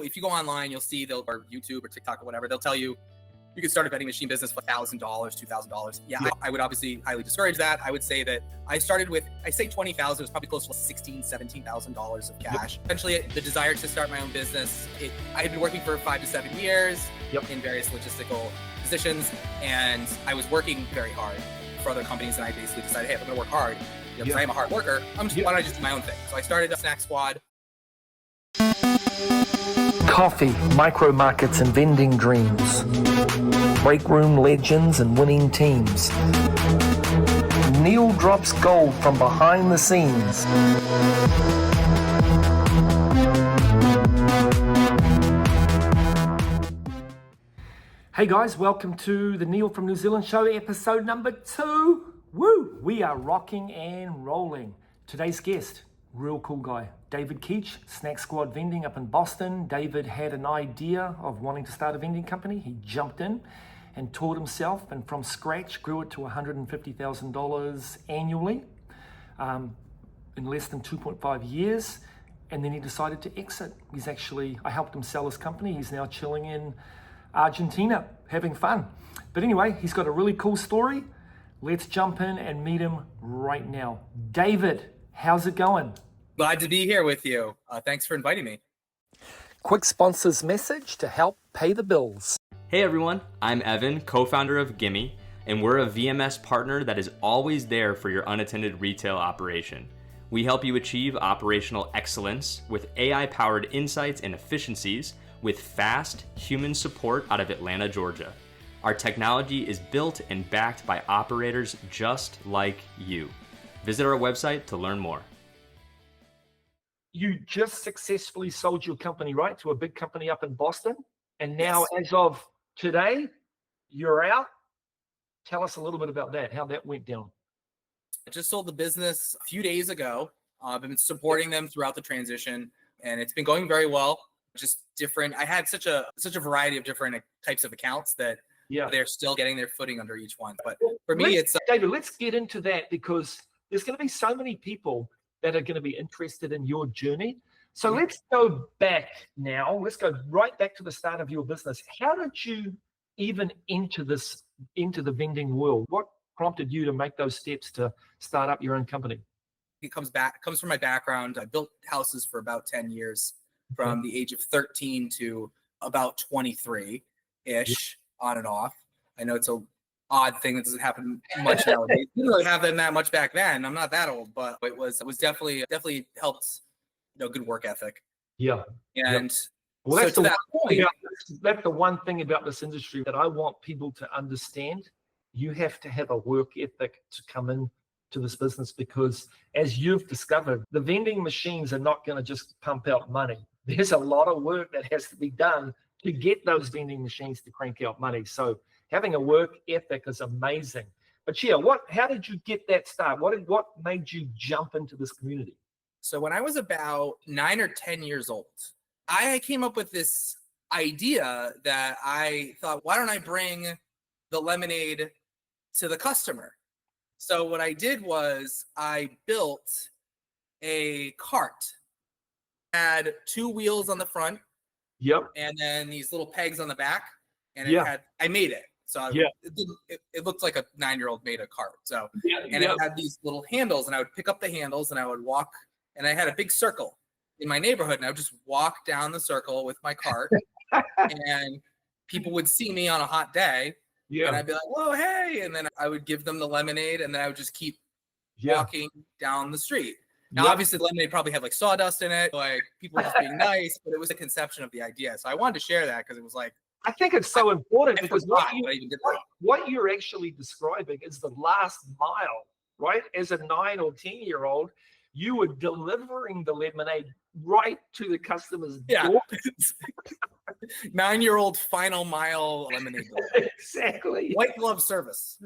if you go online, you'll see or YouTube or TikTok or whatever, they'll tell you can start a vending machine business for $1,000, $2,000. Yeah, I would obviously highly discourage that. I would say that I started with, I say 20,000, it was probably close to $16,000, $17,000 of cash. Eventually, the desire to start my own business, I had been working for 5 to 7 years in various logistical positions, and I was working very hard for other companies, and I basically decided, hey, if I'm gonna work hard, because I am a hard worker, why don't I just do my own thing? So I started a Snack Squad. Coffee, micro markets and vending dreams. Break room legends and winning teams. Neil drops gold from behind the scenes. Hey guys, welcome to the Neil from New Zealand show, episode number 2. Woo! We are rocking and rolling. Today's guest, real cool guy, David Keach, Snack Squad Vending up in Boston. David had an idea of wanting to start a vending company. He jumped in and taught himself, and from scratch grew it to $150,000 annually in less than 2.5 years. And then he decided to exit. I helped him sell his company. He's now chilling in Argentina, having fun. But anyway, he's got a really cool story. Let's jump in and meet him right now. David, how's it going? Glad to be here with you. Thanks for inviting me. Quick sponsor's message to help pay the bills. Hey everyone, I'm Evan, co-founder of Gimme, and we're a VMS partner that is always there for your unattended retail operation. We help you achieve operational excellence with AI-powered insights and efficiencies with fast human support out of Atlanta, Georgia. Our technology is built and backed by operators just like you. Visit our website to learn more. You just successfully sold your company, right, to a big company up in Boston. And now, as of today, you're out. Tell us a little bit about that, how that went down. I just sold the business a few days ago. I've been supporting them throughout the transition, and it's been going very well. Just different. I had such a variety of different types of accounts that they're still getting their footing under each one. But for me, it's David, let's get into that, because there's going to be so many people that are going to be interested in your journey. So let's go back now. Let's go right back to the start of your business. How did you even enter the vending world? What prompted you to make those steps to start up your own company? It comes from my background. I built houses for about 10 years, from the age of 13 to about 23-ish, on and off. I know it's a odd thing that doesn't happen much nowadays. Didn't really have that much back then. I'm not that old, but it was definitely helped. Good work ethic. Yeah. And well, that's the one thing about this industry that I want people to understand. You have to have a work ethic to come in to this business, because as you've discovered, the vending machines are not going to just pump out money. There's a lot of work that has to be done to get those vending machines to crank out money. So having a work ethic is amazing. But how did you get that start? What made you jump into this community? So when I was about 9 or 10 years old, I came up with this idea that I thought, why don't I bring the lemonade to the customer? So what I did was I built a cart. It had 2 wheels on the front. Yep. And then these little pegs on the back. And I made it. So it looked like a 9-year-old made a cart. So it had these little handles, and I would pick up the handles and I would walk, and I had a big circle in my neighborhood, and I would just walk down the circle with my cart and people would see me on a hot day. And I'd be like, whoa, hey. And then I would give them the lemonade, and then I would just keep walking down the street. Now, obviously, the lemonade probably had like sawdust in it, like people were just being nice, but it was a conception of the idea. So I wanted to share that because it was like, I think it's so important, because what you're actually describing is the last mile, right? As a 9 or 10-year-old, you were delivering the lemonade right to the customer's door. 9-year-old final mile lemonade delivery. Exactly. White glove service.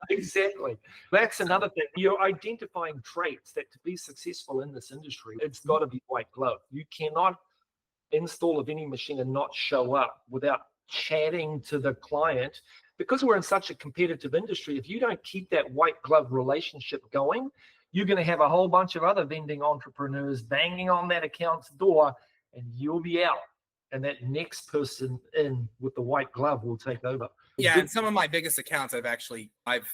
Exactly. That's another thing. You're identifying traits that to be successful in this industry, it's got to be white glove. You cannot install a vending machine and not show up without chatting to the client. Because we're in such a competitive industry, if you don't keep that white glove relationship going, you're going to have a whole bunch of other vending entrepreneurs banging on that account's door, and you'll be out. and that next person in with the white glove will take over. Yeah, and some of my biggest accounts, I've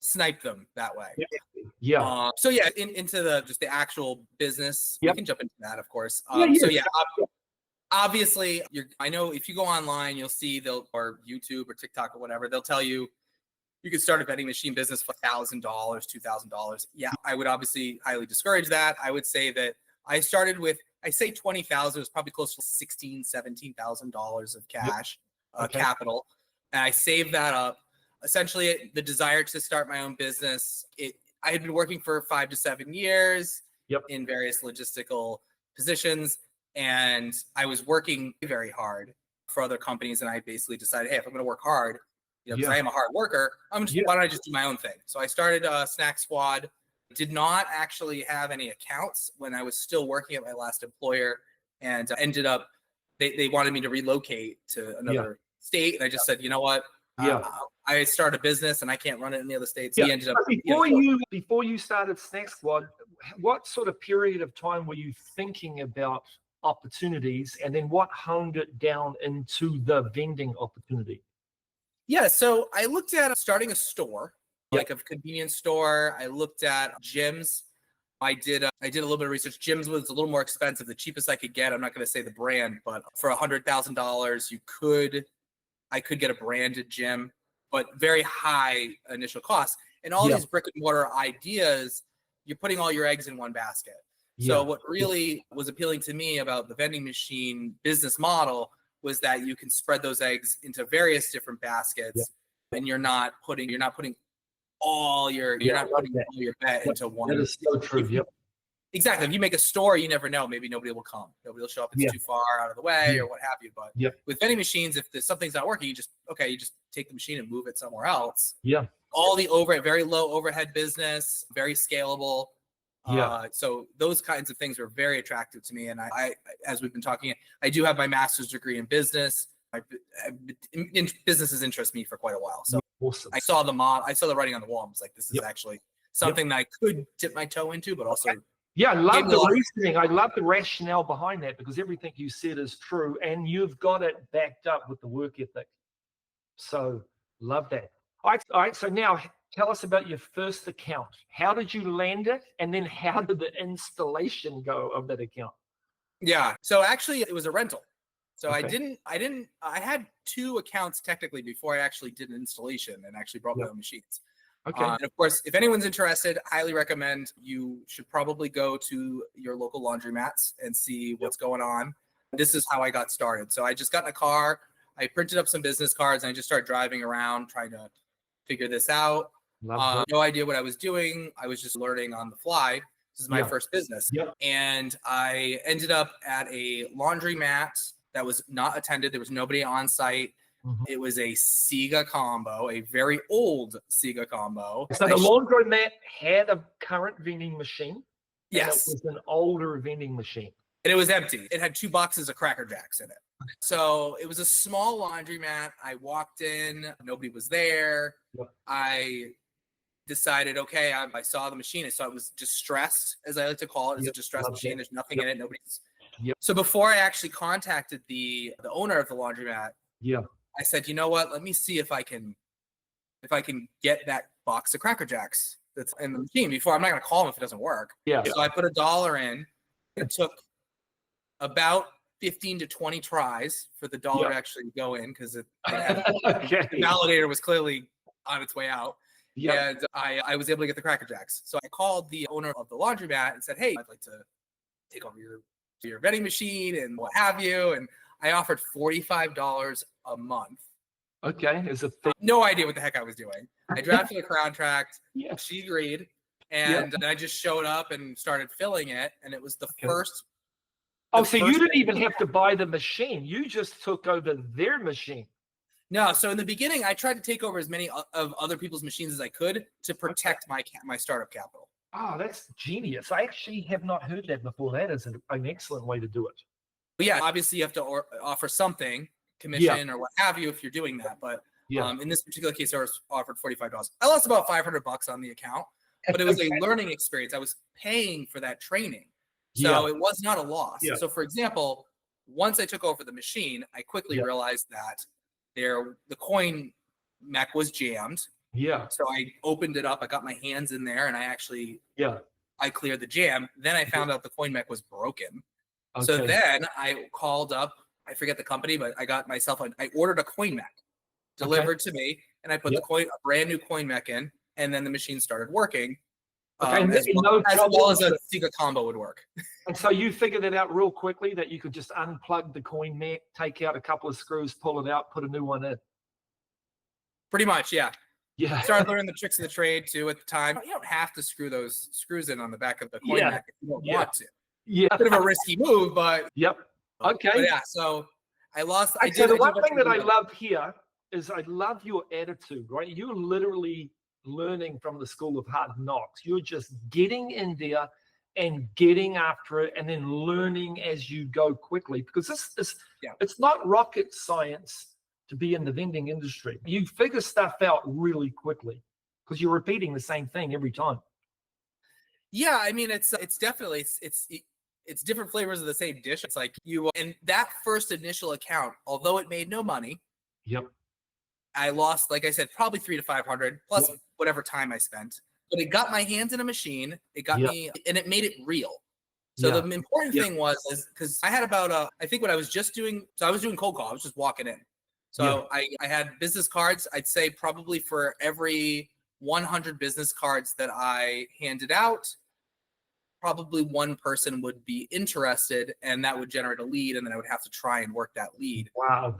sniped them that way. Yeah. So yeah, into just the actual business. Yep. We can jump into that, of course. Yeah. Obviously, I know if you go online, you'll see or YouTube or TikTok or whatever, they'll tell you could start a vending machine business for $1,000, $2,000. Yeah, I would obviously highly discourage that. I would say that I started with, I say 20,000, it was probably close to $17,000 of cash capital, and I saved that up. Essentially, the desire to start my own business. I had been working for 5 to 7 years in various logistical positions, and I was working very hard for other companies. And I basically decided, hey, if I'm going to work hard, because I am a hard worker, why don't I just do my own thing? So I started Snack Squad. Did not actually have any accounts when I was still working at my last employer, and ended up they wanted me to relocate to another state, and I just said, you know what? I start a business and I can't run it in the other states. He ended up before you started Snack Squad, what sort of period of time were you thinking about opportunities, and then what honed it down into the vending opportunity? Yeah, so I looked at starting a store, like a convenience store. I looked at gyms. I did a little bit of research. Gyms was a little more expensive. The cheapest I could get, I'm not going to say the brand, but for $100,000, I could get a branded gym, but very high initial costs. And all these brick and mortar ideas, you're putting all your eggs in one basket. So what really was appealing to me about the vending machine business model was that you can spread those eggs into various different baskets, and you're not putting all your bet into one. That is so true. Exactly. If you make a store, you never know. Maybe nobody will come. Nobody will show up. It's too far out of the way or what have you. But with vending machines, if something's not working, you just take the machine and move it somewhere else. Yeah. All the very low overhead business, very scalable. So those kinds of things were very attractive to me. And I as we've been talking, I do have my master's degree in business. Businesses interest me for quite a while. So awesome. I saw the writing on the wall. I was like, this is actually something that I could dip my toe into, but also. Yeah, I love the reasoning. I love the rationale behind that, because everything you said is true, and you've got it backed up with the work ethic. So love that. All right. So now tell us about your first account. How did you land it? And then how did the installation go of that account? Yeah. So actually it was a rental. So I had 2 accounts technically before I actually did an installation and actually brought my own machines. And of course, if anyone's interested, highly recommend you should probably go to your local laundromats and see what's going on. This is how I got started. So I just got in a car, I printed up some business cards, and I just started driving around trying to figure this out. No idea what I was doing. I was just learning on the fly. This is my first business. And I ended up at a laundromat that was not attended. There was nobody on site. It was a Sega combo, a very old Sega combo. So the laundromat had a current vending machine. Yes. It was an older vending machine. And it was empty. It had 2 boxes of Cracker Jacks in it. So it was a small laundromat. I walked in, nobody was there. I decided, okay, I saw the machine. I saw it was distressed, as I like to call it. It's a distressed machine. There's nothing in it. Nobody's. So before I actually contacted the owner of the laundromat, I said, you know what? Let me see if I can get that box of Cracker Jacks that's in the machine before. I'm not going to call him if it doesn't work. So I put $1 in. It took about 15 to 20 tries for the $1 to actually go in, because the validator was clearly on its way out. And I was able to get the Cracker Jacks. So I called the owner of the laundromat and said, hey, I'd like to take over your vending machine and what have you. And I offered $45 a month. No idea what the heck I was doing. I drafted a contract. She agreed. And then I just showed up and started filling it. And it was the first. So you didn't even have to buy the machine. You just took over their machine. No. So in the beginning, I tried to take over as many of other people's machines as I could to protect my startup capital. Oh, that's genius. I actually have not heard that before. That is an excellent way to do it. But yeah, obviously you have to offer something, commission or what have you, if you're doing that. But in this particular case, I was offered $45. I lost about $500 on the account, but it was a learning experience. I was paying for that training. So it was not a loss. So for example, once I took over the machine, I quickly realized that the coin mech was jammed. Yeah. So I opened it up. I got my hands in there, and I cleared the jam. Then I found out the coin mech was broken. Okay. So then I called up, I forget the company, but I got myself, I ordered a coin mech delivered to me, and I put a brand new coin mech in, and then the machine started working. As well as a Sega combo would work. And so you figured it out real quickly that you could just unplug the coin mech, take out a couple of screws, pull it out, put a new one in. Pretty much, yeah. Yeah. Started learning the tricks of the trade too at the time. You don't have to screw those screws in on the back of the coin mech if you don't want to. Yeah. A bit of a risky move, but okay. But yeah, so I lost. So the one thing that I love here is I love your attitude, right? You're literally learning from the school of hard knocks. You're just getting in there and getting after it, and then learning as you go quickly, because it's not rocket science to be in the vending industry. You figure stuff out really quickly because you're repeating the same thing every time. Yeah, I mean, it's definitely it's different flavors of the same dish. It's like and that first initial account, although it made no money, I lost, like I said, probably $300 to $500 plus whatever time I spent. But it got my hands in a machine. It got me, and it made it real. So the important thing was because I had about I think what I was just doing. So I was doing cold call. I was just walking in. So I had business cards. I'd say probably for every 100 business cards that I handed out, probably one person would be interested, and that would generate a lead, and then I would have to try and work that lead. Wow,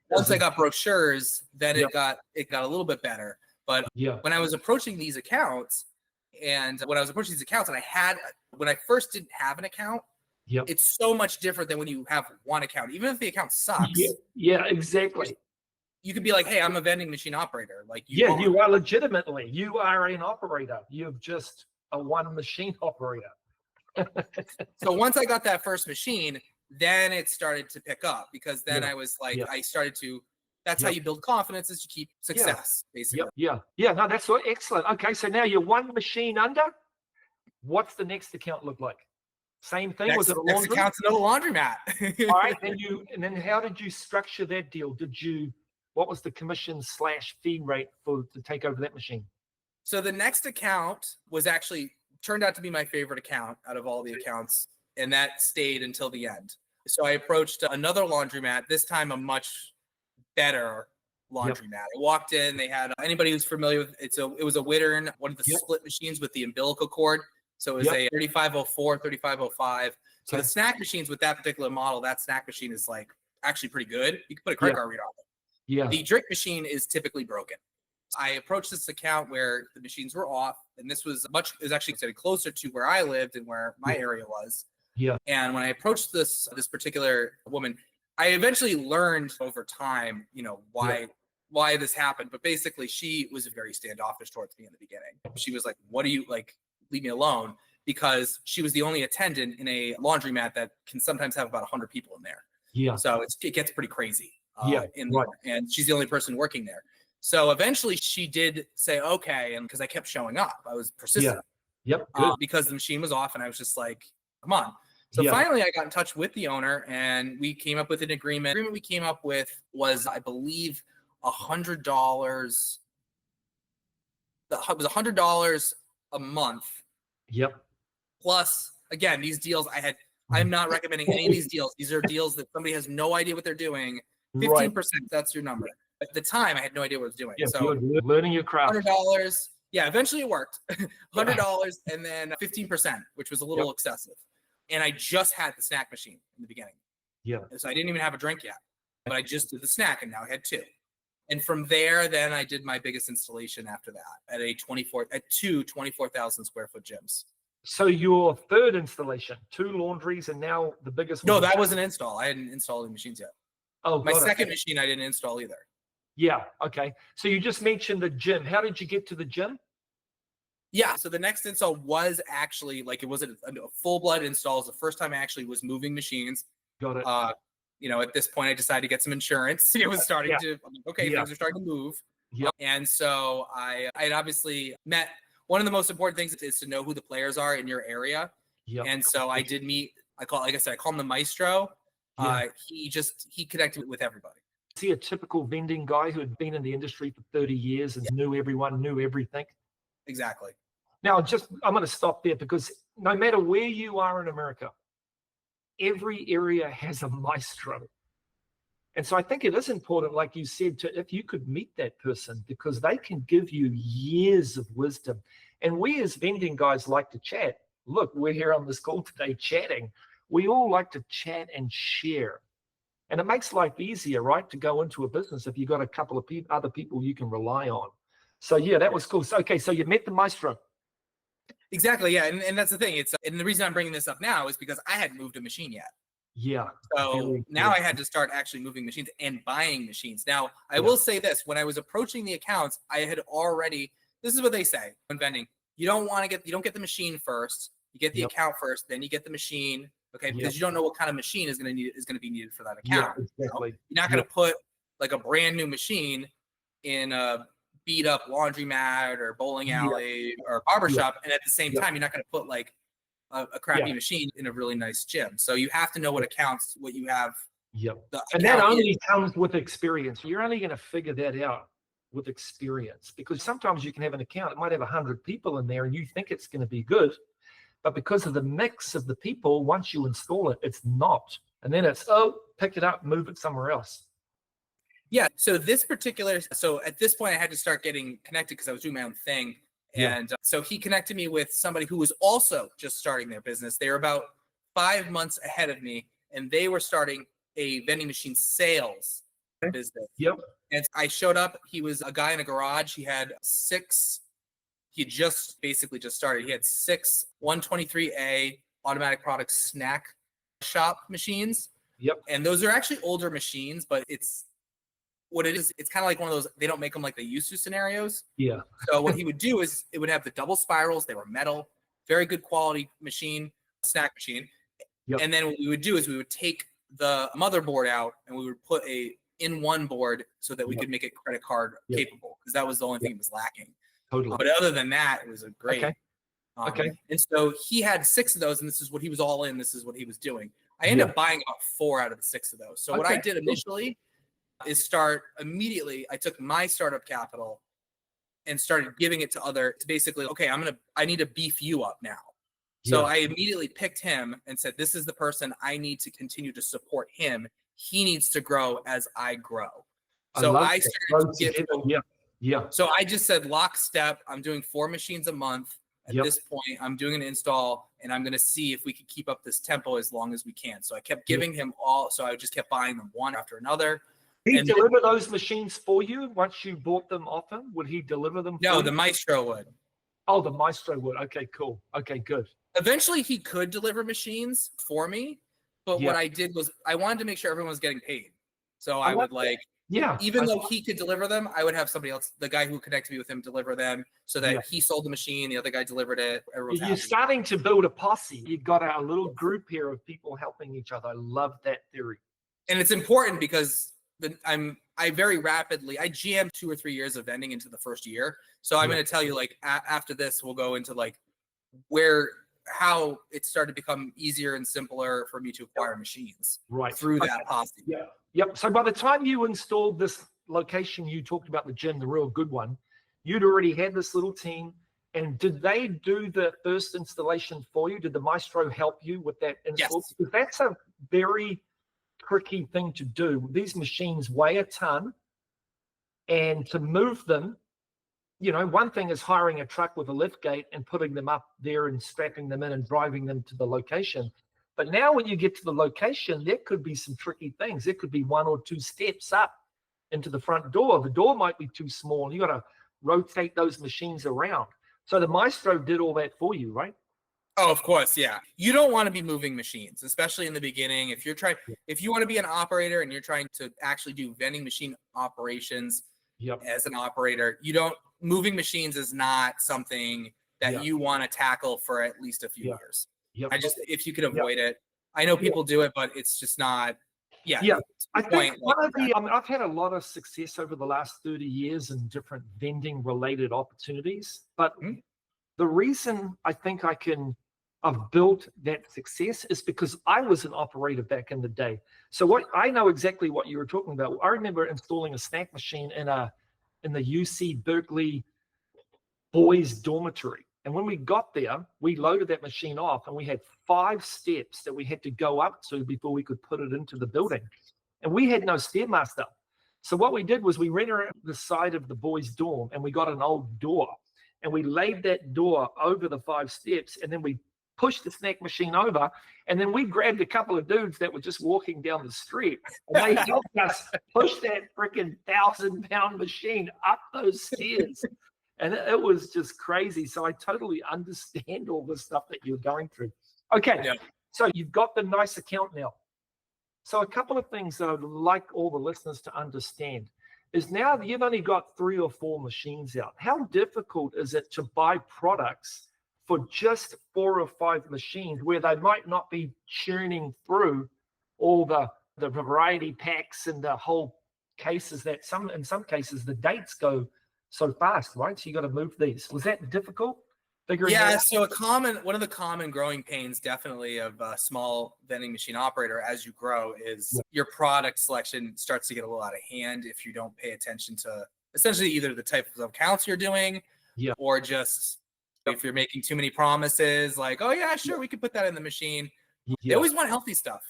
once I got brochures, then it got a little bit better. But when I was approaching these accounts, and when I had, when I first didn't have an account, it's so much different than when you have one account. Even if the account sucks. Yeah, exactly. You could be like, hey, I'm a vending machine operator. Like you are legitimately. You are an operator. You're just a one machine operator. So once I got that first machine, then it started to pick up, because then I was like, I started to, that's how you build confidence, is you keep success, basically. No, that's so excellent. Okay, so now you're one machine under. What's the next account look like? Same thing? Was it a laundry? Next account's another laundromat. All right, and then how did you structure that deal? What was the commission / fee rate to take over that machine? So the next account turned out to be my favorite account out of all the accounts, and that stayed until the end. So I approached another laundromat, this time a much better laundromat. I walked in, they had, anybody who's familiar with it, so it was a Wittern, one of the split machines with the umbilical cord. So it was a 3504, 3505. So the snack machines with that particular model, that snack machine is like actually pretty good. You can put a credit card reader on it. The drink machine is typically broken. I approached this account where the machines were off, and this was actually getting closer to where I lived and where my area was. And when I approached this particular woman, I eventually learned over time, why this happened. But basically, she was very standoffish towards me in the beginning. She was like, "What do you like? Leave me alone," because she was the only attendant in a laundromat that can sometimes have about 100 people in there. So it gets pretty crazy. In there, and she's the only person working there. So eventually she did say, okay, and because I kept showing up, I was persistent. Because the machine was off, and I was just like, come on. So finally I got in touch with the owner, and we came up with an agreement. The agreement we came up with was, I believe, $100. It was $100 a month. Plus, again, these deals I'm not recommending any of these deals. These are deals that somebody has no idea what they're doing. 15%, that's your number. At the time, I had no idea what I was doing. So learning your craft. $100. Yeah, eventually it worked. $100 and then 15%, which was a little excessive. And I just had the snack machine in the beginning. So I didn't even have a drink yet, but I just did the snack, and now I had two. And from there, then I did my biggest installation after that at two 24,000 square foot gyms. So your third installation, 2 laundries, and now the biggest one. No, that was an install. I hadn't installed any machines yet. Oh, my second machine I didn't install either. Okay. So you just mentioned the gym. How did you get to the gym? So the next install was actually, like, it wasn't a full-blood install. It was the first time I actually was moving machines. Got it. At this point, I decided to get some insurance. It was starting to, things are starting to move. And so I had obviously met, one of the most important things is to know who the players are in your area. And so I did meet, I call them the maestro. He connected with everybody. See a typical vending guy who had been in the industry for 30 years and knew everyone, knew everything. Exactly. Now, I'm going to stop there because no matter where you are in America, every area has a maestro. And so I think it is important, like you said, if you could meet that person, because they can give you years of wisdom. And we as vending guys like to chat. Look, we're here on this call today chatting. We all like to chat and share. And it makes life easier, right, to go into a business if you've got a couple of other people you can rely on. So, yeah, that was cool. So, okay, so you met the maestro. Exactly, yeah. And that's the thing. And the reason I'm bringing this up now is because I hadn't moved a machine yet. Yeah. So now I had to start actually moving machines and buying machines. Now, I will say this. When I was approaching the accounts, I had already, this is what they say when vending. You don't get the machine first. You get the account first, then you get the machine. Okay, because you don't know what kind of machine is going to be needed for that account. Yeah, exactly. You're not going to put like a brand new machine in a beat up laundromat or bowling alley or barbershop, and at the same time, you're not going to put like a crappy machine in a really nice gym. So you have to know what accounts, what you have. Yep. And that only comes with experience. You're only going to figure that out with experience, because sometimes you can have an account, it might have 100 people in there and you think it's going to be good, but because of the mix of the people, once you install it, it's not. And then it's, pick it up, move it somewhere else. Yeah. So at this point I had to start getting connected because I was doing my own thing. And so he connected me with somebody who was also just starting their business. They were about 5 months ahead of me, and they were starting a vending machine sales business. Yep. And I showed up. He was a guy in a garage. He had basically just started. He had 6 123A automatic product snack shop machines. Yep. And those are actually older machines, but it's kind of like one of those, they don't make them like they used to scenarios. Yeah. So what he would do is it would have the double spirals. They were metal, very good quality machine, snack machine. Yep. And then what we would do is we would take the motherboard out and we would put a in-one board so that we could make it credit card capable, because that was the only thing that was lacking. Totally. But other than that, it was a great. Okay. And so he had 6 of those, and this is what he was all in. This is what he was doing. I ended up buying about 4 out of the 6 of those. So what I did initially is start immediately. I took my startup capital and started giving it to basically, okay, I need to beef you up now. So I immediately picked him and said, this is the person I need to continue to support him. He needs to grow as I grow. So I started to get, so I just said lockstep. I'm doing 4 machines a month. At this point, I'm doing an install, and I'm going to see if we can keep up this tempo as long as we can. So I kept giving him all. So I just kept buying them one after another. Did he deliver those machines for you once you bought them off him? Would he deliver them? No, the maestro would. Oh, the maestro would. Okay, cool. Okay, good. Eventually, he could deliver machines for me, but what I did was I wanted to make sure everyone was getting paid. So I would even though he could deliver them, I would have somebody else, the guy who connected me with him, deliver them so that he sold the machine, the other guy delivered it. You're starting to build a posse. You've got a little group here of people helping each other. I love that theory. And it's important because I very rapidly, I GM'd 2 or 3 years of vending into the first year. So I'm going to tell you, like, after this, we'll go into like how it started to become easier and simpler for me to acquire machines through that posse. Yep. So by the time you installed this location, you talked about the gym, the real good one, you'd already had this little team. And did they do the first installation for you? Did the maestro help you with that install? Yes. Because that's a very tricky thing to do. These machines weigh a ton, and to move them, one thing is hiring a truck with a lift gate and putting them up there and strapping them in and driving them to the location. But now when you get to the location, there could be some tricky things. There could be 1 or 2 steps up into the front door. The door might be too small. You got to rotate those machines around. So the maestro did all that for you, right? Oh, of course, yeah. You don't want to be moving machines, especially in the beginning. If you want to be an operator and you're trying to actually do vending machine operations as an operator, moving machines is not something that you want to tackle for at least a few years. If you could avoid it. I know people do it, but it's just not. I think I've had a lot of success over the last 30 years in different vending related opportunities, but the reason I think I can I've built that success is because I was an operator back in the day. So what I know exactly what you were talking about. I remember installing a snack machine in the UC Berkeley boys' dormitory. And when we got there, we loaded that machine off, and we had 5 steps that we had to go up to before we could put it into the building. And we had no stairmaster. So what we did was we ran around the side of the boys' dorm, and we got an old door, and we laid that door over the 5 steps, and then we pushed the snack machine over, and then we grabbed a couple of dudes that were just walking down the street, and they helped us push that freaking 1,000-pound machine up those stairs. And it was just crazy. So I totally understand all the stuff that you're going through. Okay, yeah. So you've got the nice account now. So a couple of things that I'd like all the listeners to understand is now that you've only got 3 or 4 machines out, how difficult is it to buy products for just 4 or 5 machines where they might not be churning through all the variety packs and the whole cases that in some cases the dates go so fast, right? So you got to move these. Was that difficult? Yeah, so one of the common growing pains definitely of a small vending machine operator as you grow is your product selection starts to get a little out of hand if you don't pay attention to essentially either the type of accounts you're doing or just if you're making too many promises like, oh yeah, sure, we could put that in the machine. They always want healthy stuff.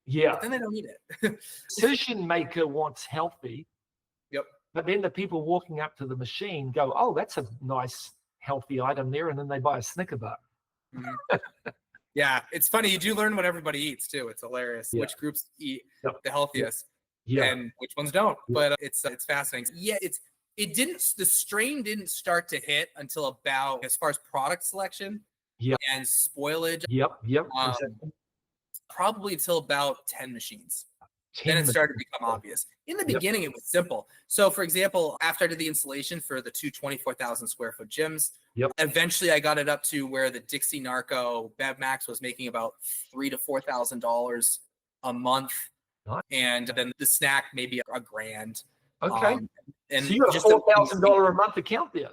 Yeah. But then they don't need it. Decision maker wants healthy. Yep. But then the people walking up to the machine go, oh, that's a nice healthy item there, and then they buy a Snicker bar. Mm-hmm. Yeah, it's funny. You do learn what everybody eats too. It's hilarious which groups eat the healthiest and which ones don't. But it's fascinating. Yeah, the strain didn't start to hit until about as far as product selection and spoilage. Exactly. Probably until about 10 machines. Then it started to become obvious. In the beginning, it was simple. So, for example, after I did the installation for the 2 24,000 square foot gyms, eventually I got it up to where the Dixie Narco Bev Max was making about $3,000 to $4,000 a month, and then the snack maybe $1,000. Okay, and so you got a $4,000 a month account there.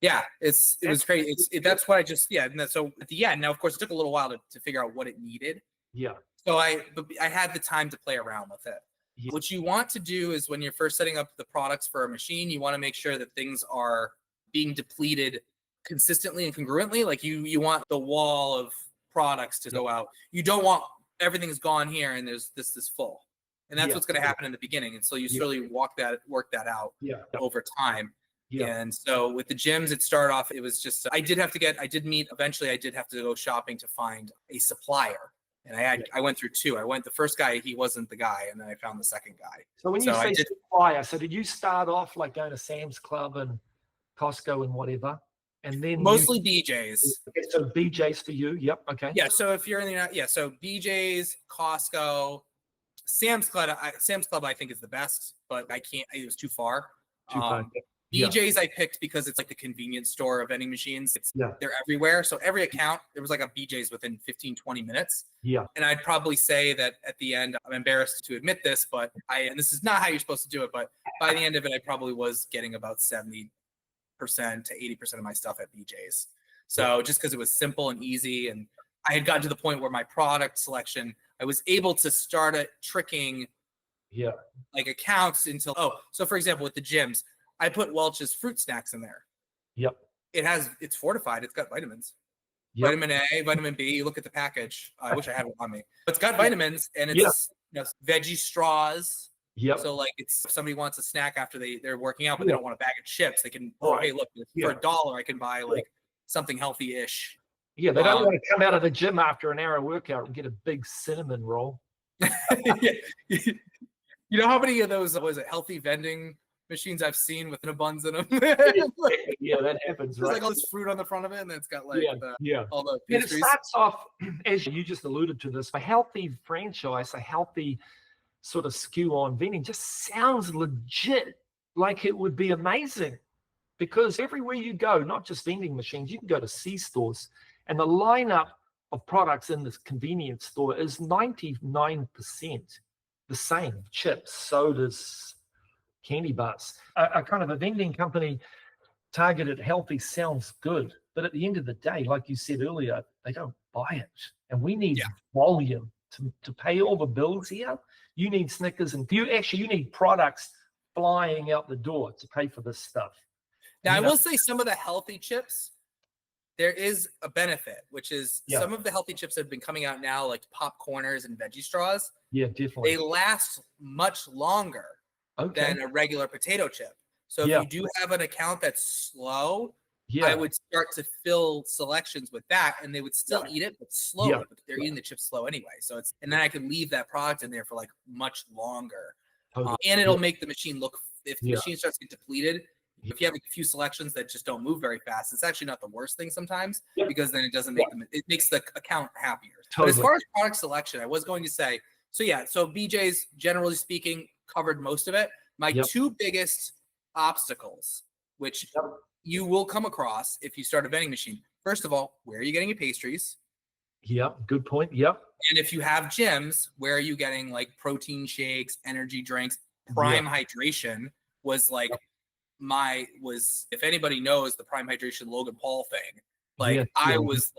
Yeah, it was crazy. That's what I just And so at the end, now of course it took a little while to figure out what it needed. Yeah. So I had the time to play around with it. Yeah. What you want to do is when you're first setting up the products for a machine, you want to make sure that things are being depleted consistently and congruently. Like you want the wall of products to go out. You don't want everything's gone here and there's this full. And that's what's going to happen in the beginning. And so you slowly work that out over time. Yeah. And so with the gyms, it started off, it was just, eventually I did have to go shopping to find a supplier. And I went through 2. The first guy, he wasn't the guy, and then I found the second guy. So when you say supplier, so did you start off like going to Sam's Club and Costco and whatever? And then mostly BJ's. Okay, so BJ's for you. Yep. Okay. Yeah. So if you're in the so BJ's, Costco, Sam's Club I think is the best, but I can't. It was too far. BJ's I picked because it's like the convenience store of vending machines. They're everywhere. So every account, there was like a BJ's within 15, 20 minutes. Yeah. And I'd probably say that at the end, I'm embarrassed to admit this, but and this is not how you're supposed to do it, but by the end of it, I probably was getting about 70% to 80% of my stuff at BJ's. So just because it was simple and easy, and I had gotten to the point where my product selection, I was able to start tricking like accounts until, so for example, with the gyms, I put Welch's fruit snacks in there. Yep. It's fortified. It's got vitamins. Yep. Vitamin A, vitamin B. You look at the package. I wish I had it on me. It's got vitamins and it's veggie straws. Yep. So like if somebody wants a snack after they're working out, but they don't want a bag of chips, they can, hey, look, for $1, I can buy like something healthy-ish. Yeah, they don't want to come out of the gym after an hour workout and get a big cinnamon roll. You know how many of those, healthy vending machines I've seen with the buns in them? Yeah, that happens. There's like all this fruit on the front of it, and it's got like all the pastries. And it starts off, as you just alluded to this, a healthy franchise, a healthy sort of skew on vending just sounds legit, like it would be amazing. Because everywhere you go, not just vending machines, you can go to C-stores, and the lineup of products in this convenience store is 99% the same. Chips, sodas, candy bars. A kind of a vending company targeted healthy sounds good. But at the end of the day, like you said earlier, they don't buy it. And we need volume to pay all the bills here. You need Snickers, and you need products flying out the door to pay for this stuff. Now, I will say some of the healthy chips, there is a benefit, which is some of the healthy chips that have been coming out now, like popcorners and veggie straws. Yeah, definitely. They last much longer than a regular potato chip. So if you do have an account that's slow, I would start to fill selections with that, and they would still eat it, but slower. But they're eating the chips slow anyway. So and then I can leave that product in there for like much longer, and it'll make the machine look. If the machine starts to get depleted, if you have a few selections that just don't move very fast, it's actually not the worst thing sometimes because then it doesn't make them. It makes the account happier. But as far as product selection, I was going to say, so BJ's generally speaking covered most of it. My two biggest obstacles, which you will come across if you start a vending machine. First of all, where are you getting your pastries? Yep, good point. Yep. And if you have gyms, where are you getting like protein shakes, energy drinks? Prime Hydration was like if anybody knows the Prime Hydration Logan Paul thing, I was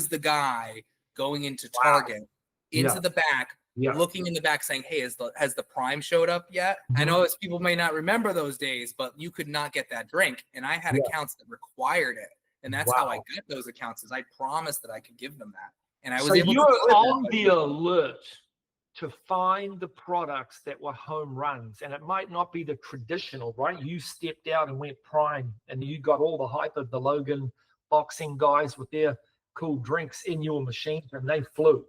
the guy going into Target into the back, looking in the back saying, hey, has the Prime showed up yet? I know people may not remember those days, but you could not get that drink. And I had accounts that required it. And that's how I got those accounts, is I promised that I could give them that. And I was able to. So you're on the alert to find the products that were home runs. And it might not be the traditional, right? You stepped out and went Prime, and you got all the hype of the Logan boxing guys with their cool drinks in your machine, and they flew.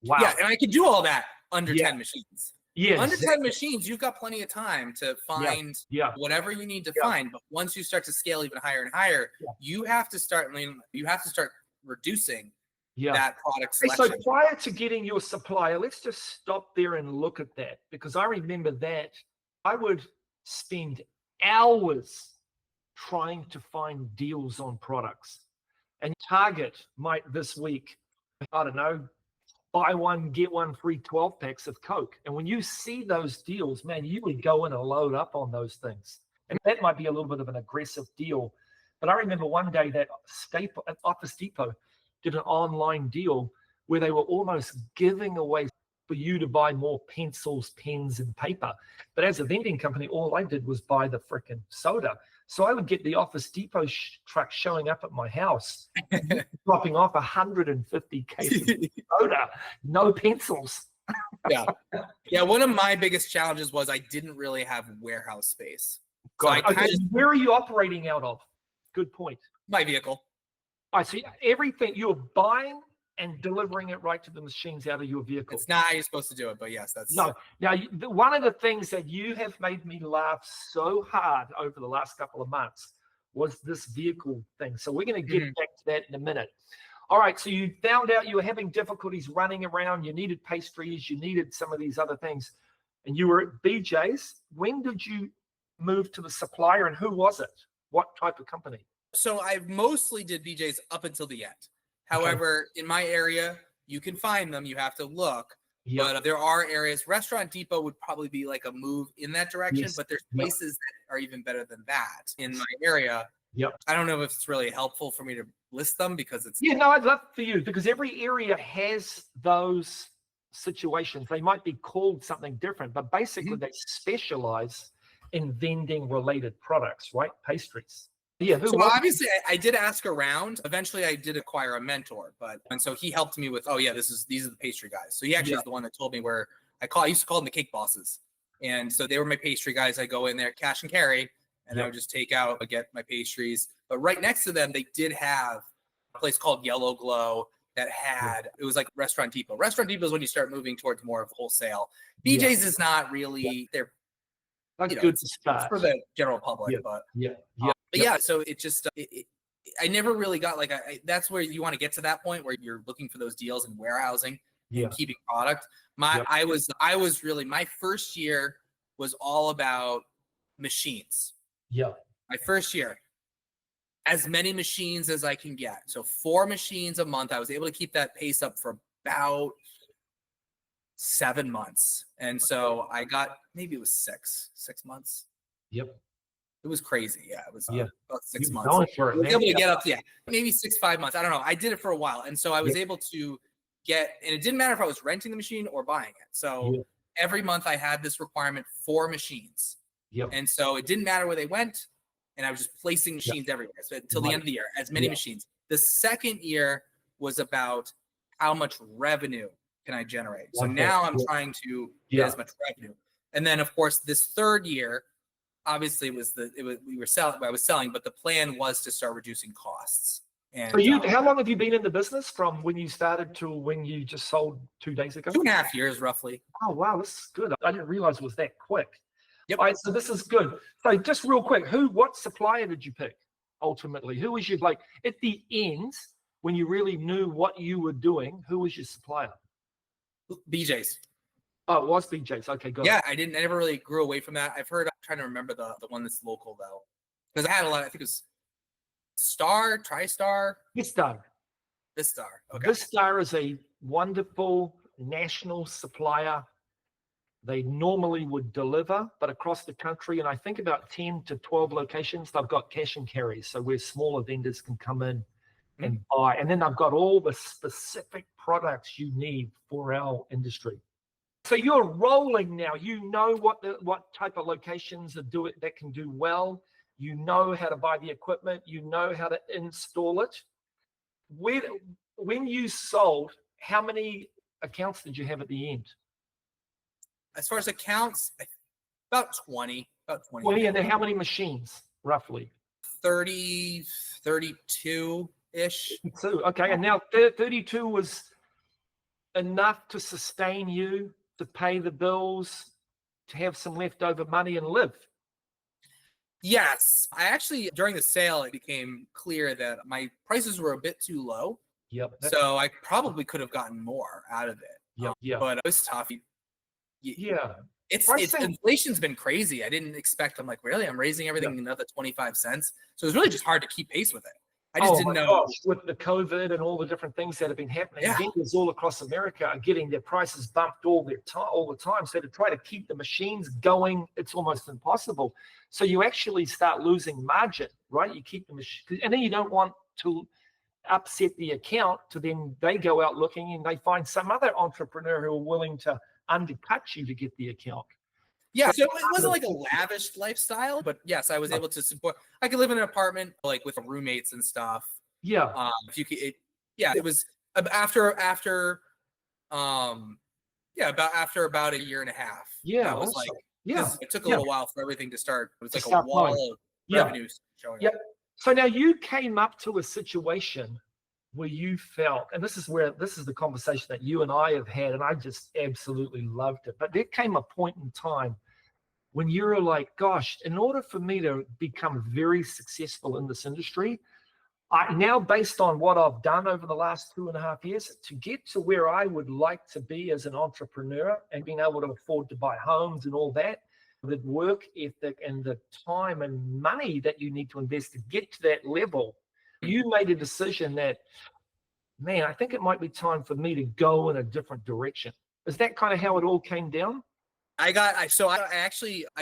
Wow. Yeah, and I could do all that under 10 machines. Yeah, under 10 machines, you've got plenty of time to find whatever you need to find. But once you start to scale even higher and higher, you have to start reducing that product selection. So prior to getting your supplier, let's just stop there and look at that, because I remember that I would spend hours trying to find deals on products. And Target might this week, I don't know, buy one, get one free 12 packs of Coke. And when you see those deals, man, you would go in and load up on those things. And that might be a little bit of an aggressive deal. But I remember one day that Office Depot did an online deal where they were almost giving away for you to buy more pencils, pens, and paper. But as a vending company, all I did was buy the frickin' soda. So I would get the Office Depot truck showing up at my house, dropping off 150 cases of soda, no pencils. Yeah. One of my biggest challenges was I didn't really have warehouse space. So where are you operating out of? Good point. My vehicle. I see everything you're buying and delivering it right to the machines out of your vehicle. It's not how you're supposed to do it, but yes, that's no. Now, one of the things that you have made me laugh so hard over the last couple of months was this vehicle thing. So we're going to get back to that in a minute. All right. So you found out you were having difficulties running around. You needed pastries. You needed some of these other things, and you were at BJ's. When did you move to the supplier, and who was it? What type of company? So I mostly did BJ's up until the end. However, in my area, you can find them. You have to look. But there are areas. Restaurant Depot would probably be like a move in that direction. But there's places that are even better than that in my area. I don't know if it's really helpful for me to list them because it's. No, I'd love for you, because every area has those situations. They might be called something different, but basically they specialize in vending related products, right? Pastries. So obviously I did ask around. Eventually I did acquire a mentor, and so he helped me with, these are the pastry guys. So he actually is the one that told me where I used to call them the cake bosses. And so they were my pastry guys. I go in there, cash and carry, and I would just take out, get my pastries. But right next to them, they did have a place called Yellow Glow that had, it was like Restaurant Depot. Restaurant Depot is when you start moving towards more of wholesale. BJ's is not really, they're good it's for the general public, so it just I never really got that's where you want to get to that point where you're looking for those deals in warehousing and keeping product. I was really, my first year was all about machines. My first year, as many machines as I can get. So 4 machines a month. I was able to keep that pace up for about 7 months. And so I got, maybe it was 6 months. It was crazy. Yeah, it was about 6 months. Going for it, I was man. able to get up to maybe 5 months. I don't know. I did it for a while, and so I was able to get. And it didn't matter if I was renting the machine or buying it. So every month I had this requirement for machines, and so it didn't matter where they went, and I was just placing machines everywhere. So until the end of the year, as many machines. The second year was about how much revenue can I generate. So now I'm trying to get as much revenue, and then of course this third year. Obviously, I was selling, but the plan was to start reducing costs. And so how long have you been in the business from when you started to when you just sold 2 days ago? 2.5 years, roughly. Oh, wow, this is good. I didn't realize it was that quick. Yep. All right, so this is good. So just real quick, what supplier did you pick ultimately? Who was your, like, at the end, when you really knew what you were doing, who was your supplier? BJ's. Oh, it was BJ's. Okay, good. Yeah, I never really grew away from that. I'm trying to remember the one that's local though. Because I had a lot, I think it was Star, TriStar. Vistar. Okay. Vistar is a wonderful national supplier. They normally would deliver, but across the country, and I think about 10 to 12 locations, they've got cash and carries. So where smaller vendors can come in and buy. And then they've got all the specific products you need for our industry. So you're rolling now. You know what type of locations that can do well. You know how to buy the equipment. You know how to install it. When you sold, how many accounts did you have at the end? As far as accounts, about 20. 20, and then how many machines, roughly? 30, 32-ish. Okay, and now 32 was enough to sustain you, to pay the bills, to have some leftover money and live. Yes. I actually, during the sale, it became clear that my prices were a bit too low. Yep. So I probably could have gotten more out of it. Yeah. But it was tough. It's inflation's been crazy. I didn't expect. I'm like, really? I'm raising everything another 25 cents. So it was really just hard to keep pace with it. I just didn't know. Gosh, with the COVID and all the different things that have been happening, vendors all across America are getting their prices bumped all the time. So to try to keep the machines going, it's almost impossible. So you actually start losing margin, right? You keep the machine, and then you don't want to upset the account. To then they go out looking and they find some other entrepreneur who are willing to undercut you to get the account. Yeah, so it wasn't like a lavish lifestyle, but yes, I was able to support. I could live in an apartment like with roommates and stuff. Yeah. If you could, it was after about a year and a half. Yeah, it was like it took a little while for everything to start. It was like a wall of revenue showing up. So now you came up to a situation where you felt, and this is the conversation that you and I have had, and I just absolutely loved it. But there came a point in time when you were like, gosh, in order for me to become very successful in this industry, now based on what I've done over the last 2.5 years, to get to where I would like to be as an entrepreneur and being able to afford to buy homes and all that, the work ethic and the time and money that you need to invest to get to that level, you made a decision that, man, I think it might be time for me to go in a different direction. Is that kind of how it all came down? I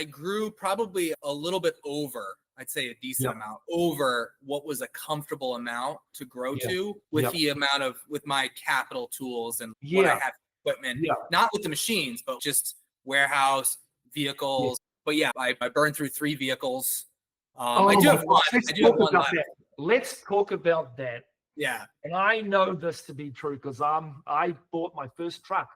grew probably a little bit over, I'd say a decent amount over what was a comfortable amount to grow to with the amount of, with my capital tools and what I have equipment, not with the machines, but just warehouse, vehicles. But I burned through 3 vehicles. I do have one. Left. Let's talk about that. Yeah. And I know this to be true because I bought my first truck,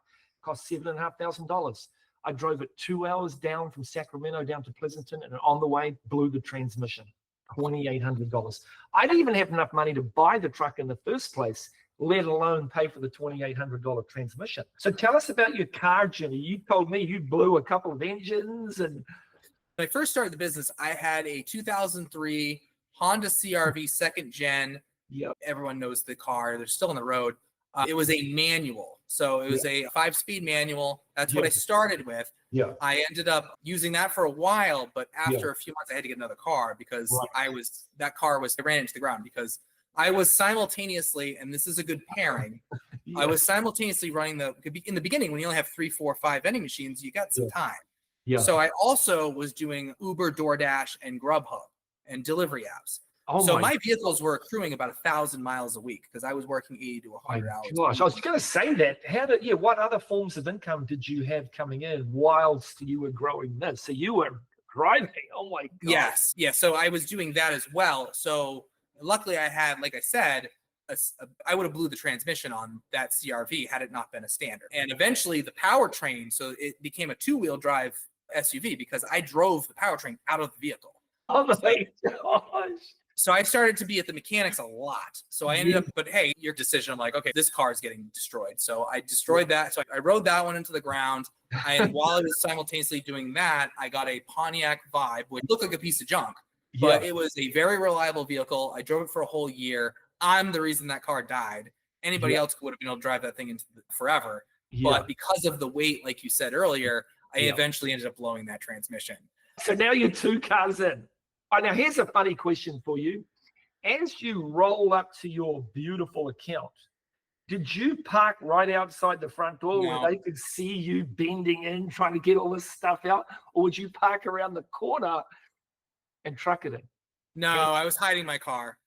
cost $7,500. I drove it 2 hours down from Sacramento down to Pleasanton, and on the way blew the transmission, $2,800. I didn't even have enough money to buy the truck in the first place, let alone pay for the $2,800 transmission. So tell us about your car journey. You told me you blew a couple of engines. And when I first started the business, I had a 2003 Honda CR-V second gen. Everyone knows the car. They're still on the road. It was a manual. So it was a 5-speed manual. That's what I started with. I ended up using that for a while, but after a few months, I had to get another car because I ran into the ground because I was simultaneously, and this is a good pairing, I was simultaneously running in the beginning, when you only have 3, 4, 5 vending machines, you got some time. Yeah. So I also was doing Uber, DoorDash, and Grubhub and delivery apps. Oh so my vehicles were accruing about 1,000 miles a week because I was working 80 to 100 hours. Gosh, I was going to say that. What other forms of income did you have coming in whilst you were growing this? So you were driving. Oh my God. Yes. Yeah. So I was doing that as well. So luckily I had, like I said, I would have blew the transmission on that CRV had it not been a standard. And eventually the powertrain, so it became a 2-wheel drive SUV because I drove the powertrain out of the vehicle. Oh my gosh. So I started to be at the mechanics a lot. So I ended up, but hey, your decision. I'm like, okay, this car is getting destroyed. So I destroyed that. So I rode that one into the ground. And while I was simultaneously doing that, I got a Pontiac Vibe, which looked like a piece of junk, but it was a very reliable vehicle. I drove it for a whole year. I'm the reason that car died. Anybody else would have been able to drive that thing into forever. But because of the weight, like you said earlier, I eventually ended up blowing that transmission. So now you're 2 cars in. Oh, now here's a funny question for you. As you roll up to your beautiful account, did you park right outside the front door where they could see you bending in, trying to get all this stuff out? Or would you park around the corner and truck it in? No, I was hiding my car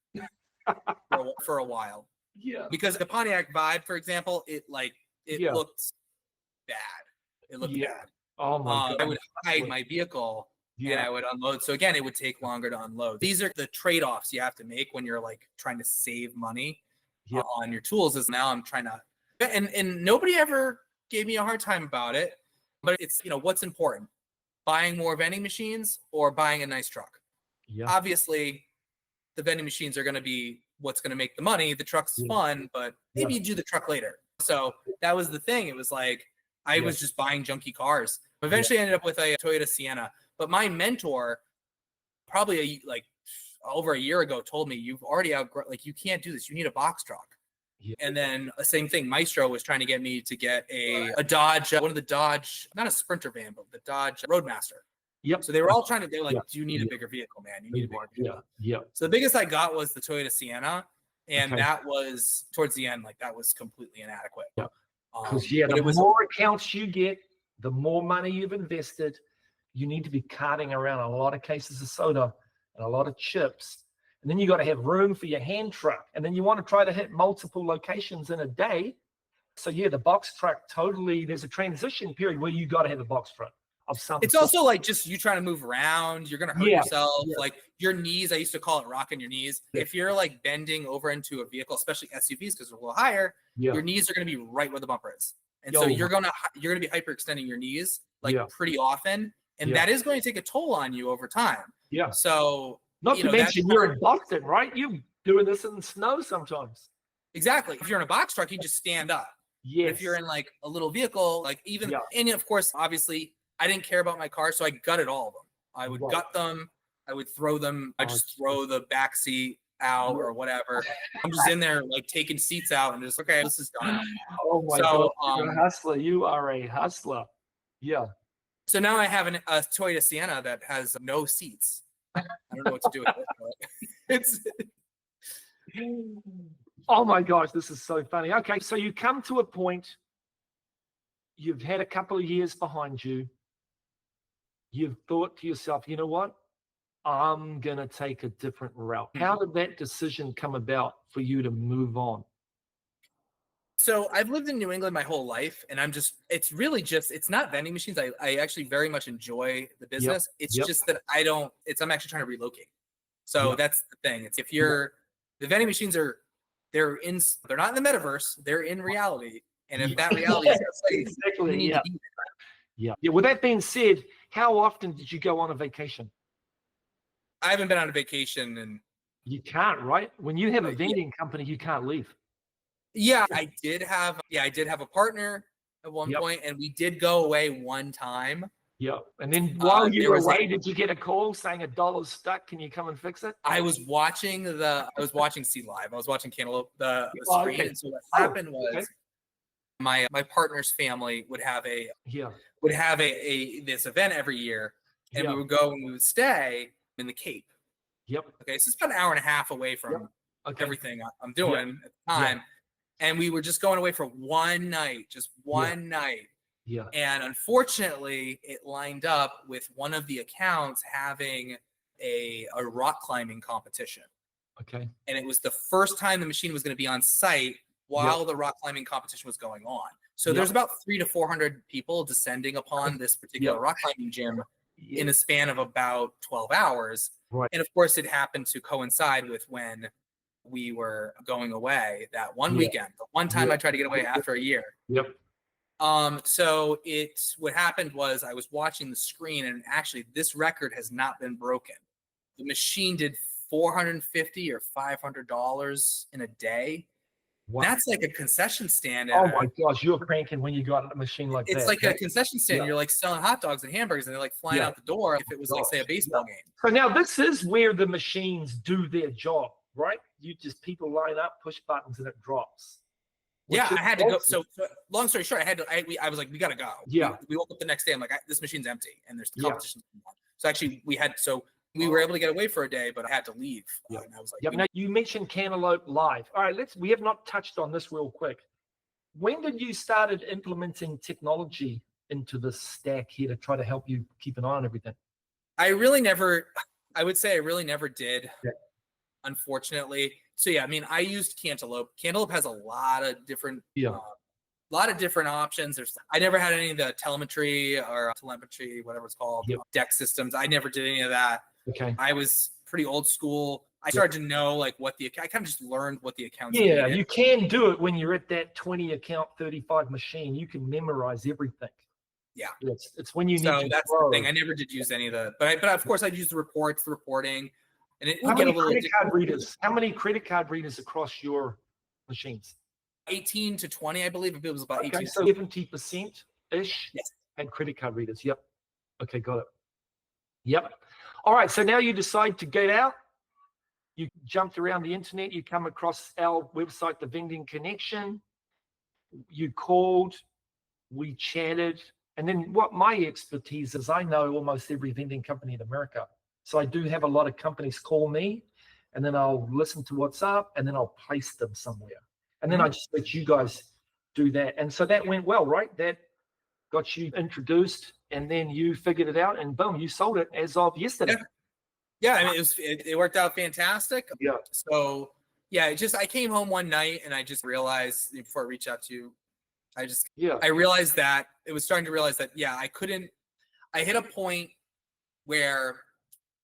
for a while. Yeah. Because the Pontiac Vibe, for example, it looked bad. It looked bad. Oh my God. I would hide my vehicle and I would unload. So again, it would take longer to unload. These are the trade-offs you have to make when you're like trying to save money on your tools. Is now I'm trying to, and nobody ever gave me a hard time about it, but it's, what's important, buying more vending machines or buying a nice truck. Yeah. Obviously the vending machines are going to be what's going to make the money. The truck's fun, but maybe you do the truck later. So that was the thing. It was like, I was just buying junky cars. Eventually I ended up with a Toyota Sienna. But my mentor, probably over a year ago, told me, you've already outgrown, you can't do this. You need a box truck. Yeah. And then the same thing, Maestro was trying to get me to get a Dodge, one of the Dodge, not a Sprinter van, but the Dodge Roadmaster. Yep. So they were all trying to, they're like, do you need a bigger vehicle, man? You need a bigger vehicle. Yeah. So the biggest I got was the Toyota Sienna. And that was towards the end, that was completely inadequate. Yeah. Because the more accounts you get, the more money you've invested. You need to be carting around a lot of cases of soda and a lot of chips. And then you got to have room for your hand truck. And then you want to try to hit multiple locations in a day. So the box truck there's a transition period where you got to have a box truck of some It's sort. also just you trying to move around. You're going to hurt yourself. Yeah. Your knees, I used to call it rocking your knees. Yeah. If you're bending over into a vehicle, especially SUVs, because they're a little higher, your knees are going to be right where the bumper is. And so you're going to be hyperextending your knees pretty often. And that is going to take a toll on you over time. Yeah. So not to mention you're in Boston, right? You're doing this in the snow sometimes. Exactly. If you're in a box truck, you just stand up. Yes. If you're in a little vehicle, and of course, obviously, I didn't care about my car, so I gutted all of them. I would gut them. I would throw them. I just throw the back seat out or whatever. I'm just in there taking seats out and just okay, this is done. Oh my God! You're a hustler. You are a hustler. Yeah. So now I have a Toyota Sienna that has no seats. I don't know what to do with it. Oh my gosh, this is so funny. Okay, so you come to a point, you've had a couple of years behind you. You've thought to yourself, you know what? I'm going to take a different route. How did that decision come about for you to move on? So I've lived in New England my whole life, and it's not vending machines. I actually very much enjoy the business. It's just that I'm actually trying to relocate. So that's the thing. It's the vending machines they're not in the metaverse, they're in reality. And if that reality is exactly, you need to be there. Yeah. With that being said, how often did you go on a vacation? I haven't been on a vacation and you can't, right? When you have a vending company, you can't leave. Yeah, I did have a partner at one point, and we did go away one time. Yeah. And then while you were away, did you get a call saying $1 stuck? Can you come and fix it? I was watching C Live. I was watching Cantaloupe, the screen. Okay. And so what happened was my partner's family would have this event every year, and we would go and we would stay in the Cape. Yep. Okay, so it's about an hour and a half away from everything I'm doing at the time. And we were just going away for one night, just one night. Yeah. And unfortunately, it lined up with one of the accounts having a rock climbing competition. Okay. And it was the first time the machine was going to be on site while the rock climbing competition was going on. So there's about 300 to 400 people descending upon this particular rock climbing gym in a span of about 12 hours. Right. And of course, it happened to coincide with when we were going away that one weekend, the one time I tried to get away after a year. Yep. So what happened was I was watching the screen, and actually this record has not been broken. The machine did $450 or $500 in a day. Wow. That's like a concession stand. Oh my gosh, you're cranking when you got a machine like that. It's like a concession stand. You're like selling hot dogs and hamburgers, and they're like flying out the door if it was like, say, a baseball game. So now this is where the machines do their job, right? People line up, push buttons, and it drops. Yeah, I had to go. So long story short, I was like, we got to go. Yeah. We woke up the next day. I'm like, this machine's empty, and there's competition. So actually, we were able to get away for a day, but I had to leave. Yeah. And I was like, now you mentioned Cantaloupe Live. All right, we have not touched on this real quick. When did you started implementing technology into this stack here to try to help you keep an eye on everything? I would say I really never did, unfortunately. So yeah, I mean, I used Cantaloupe. Cantaloupe has a lot of different options. I never had any of the telemetry, whatever it's called, deck systems. I never did any of that. Okay. I was pretty old school. I started to know I kind of just learned what the accounts needed. You can do it when you're at that 20 account, 35 machine. You can memorize everything. Yeah. It's when you need to. So that's grow. the thing. I never did use any of the, but of course I'd use the reporting. And it How would get many a little credit card readers? How many credit card readers across your machines? 18 to 20, I believe. It was about 18. So 70%-ish had credit card readers. Yep. Okay, got it. Yep. All right, so now you decide to get out. You jumped around the internet. You come across our website, The Vending Connection. You called. We chatted. And then what my expertise is, I know almost every vending company in America. So I do have a lot of companies call me, and then I'll listen to what's up, and then I'll place them somewhere. And then I just let you guys do that. And so that went well, right? That got you introduced, and then you figured it out, and boom, you sold it as of yesterday. Yeah, I mean, it worked out fantastic. Yeah. So yeah, I came home one night, and I just realized before I reached out to you, I realized that it was starting to realize that I hit a point where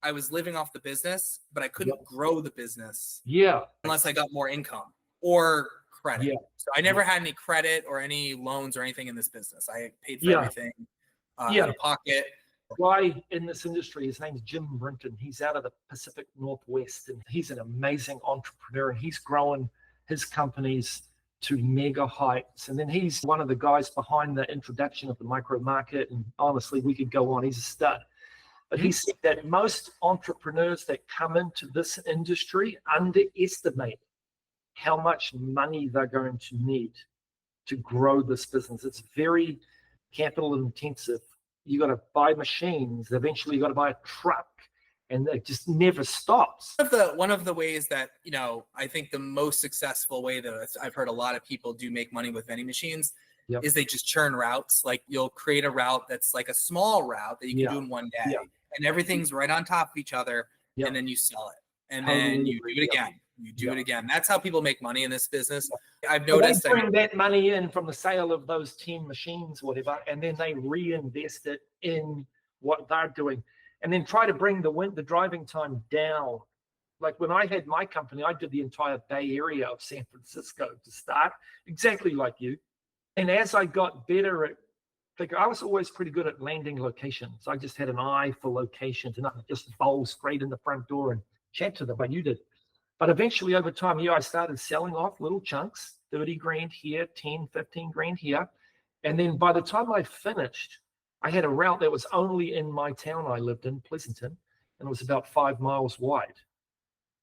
I was living off the business, but I couldn't grow the business unless I got more income or credit. So I never had any credit or any loans or anything in this business. I paid for everything out of pocket. Guy in this industry, his name's Jim Brinton. He's out of the Pacific Northwest, and he's an amazing entrepreneur, and he's growing his companies to mega heights. And then he's one of the guys behind the introduction of the micro market. And honestly, we could go on. He's a stud. But he said that most entrepreneurs that come into this industry underestimate how much money they're going to need to grow this business. It's very capital intensive. You got to buy machines. Eventually, you got to buy a truck, and it just never stops. One of the ways that, I think the most successful way that I've heard a lot of people do make money with vending machines is they just churn routes. Like you'll create a route that's like a small route that you can do in one day. And everything's right on top of each other, and then you sell it, and then you do it again. You do it again. That's how people make money in this business. I've noticed they bring that money in from the sale of those 10 machines, whatever, and then they reinvest it in what they're doing, and then try to bring the driving time down. Like when I had my company, I did the entire Bay Area of San Francisco to start, exactly like you. And as I got better at I was always pretty good at landing locations. I just had an eye for locations, and I could just bowl straight in the front door and chat to them, like you did. But eventually over time, I started selling off little chunks, 30 grand here, 10, 15 grand here. And then by the time I finished, I had a route that was only in my town I lived in, Pleasanton, and it was about 5 miles wide.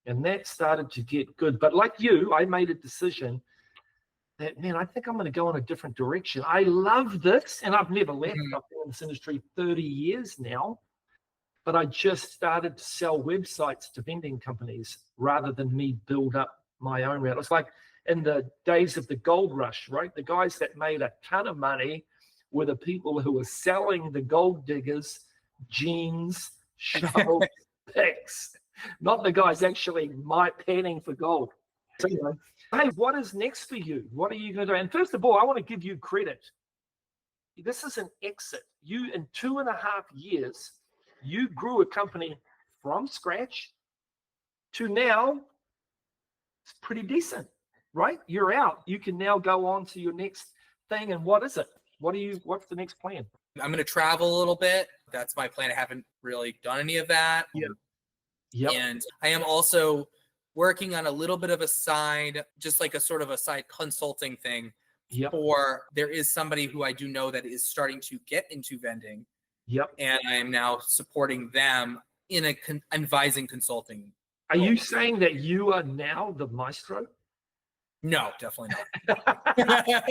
And that started to get good. But like you, I made a decision that, man, I think I'm going to go in a different direction. I love this, and I've never left. I've been in this industry 30 years now, but I just started to sell websites to vending companies rather than me build up my own route. It's like in the days of the gold rush, right? The guys that made a ton of money were the people who were selling the gold diggers jeans, shovels, picks, not the guys actually panning for gold. So, hey, what is next for you? What are you going to do? And first of all, I want to give you credit. This is an exit. You, in 2.5 years, you grew a company from scratch to now it's pretty decent, right? You're out. You can now go on to your next thing. And what is it? What's the next plan? I'm going to travel a little bit. That's my plan. I haven't really done any of that. Yeah. Yep. And I am also working on a little bit of a side, just like a sort of a side consulting thing. Yep. Or there is somebody who I do know that is starting to get into vending. Yep. And I am now supporting them in a advising consulting. Are you saying that you are now the maestro? No, definitely not.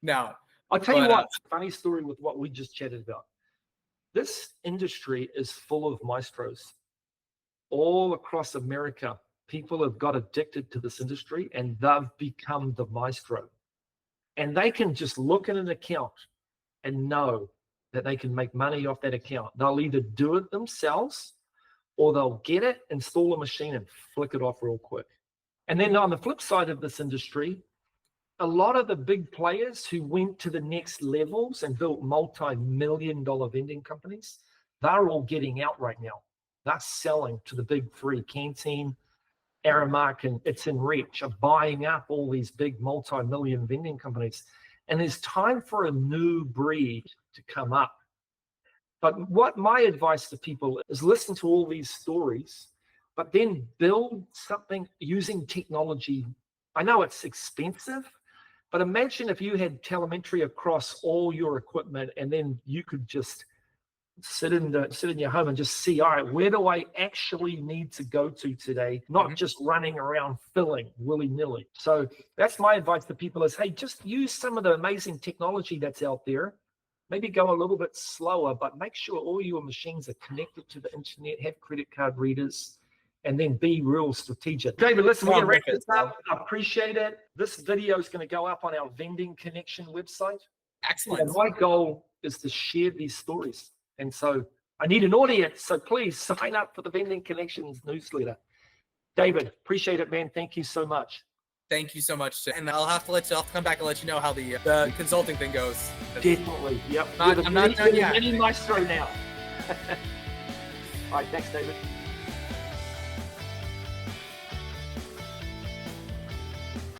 No. I'll tell you what, funny story with what we just chatted about. This industry is full of maestros. All across America, people have got addicted to this industry and they've become the maestro. And they can just look at an account and know that they can make money off that account. They'll either do it themselves or they'll get it, install a machine and flick it off real quick. And then on the flip side of this industry, a lot of the big players who went to the next levels and built multi-million-dollar vending companies, they're all getting out right now. They're selling to the big three, Canteen, Aramark, and It's in Reach, are buying up all these big multi-million vending companies. And there's time for a new breed to come up. But what my advice to people is listen to all these stories, but then build something using technology. I know it's expensive, but imagine if you had telemetry across all your equipment and then you could just sit in your home and just see, all right, where do I actually need to go to today? Not just running around filling willy-nilly. So that's my advice to people is, hey, just use some of the amazing technology that's out there. Maybe go a little bit slower, but make sure all your machines are connected to the internet, have credit card readers, and then be real strategic. David, listen, we're going to wrap this up. I appreciate it. This video is going to go up on our Vending Connection website. Excellent. And my goal is to share these stories. And so I need an audience. So please sign up for the Vending Connections newsletter. David, appreciate it, man. Thank you so much. Thank you so much. And I'll come back and let you know how the consulting thing goes. Definitely. Yep. I'm not done yet. Any maestro now. All right. Thanks, David.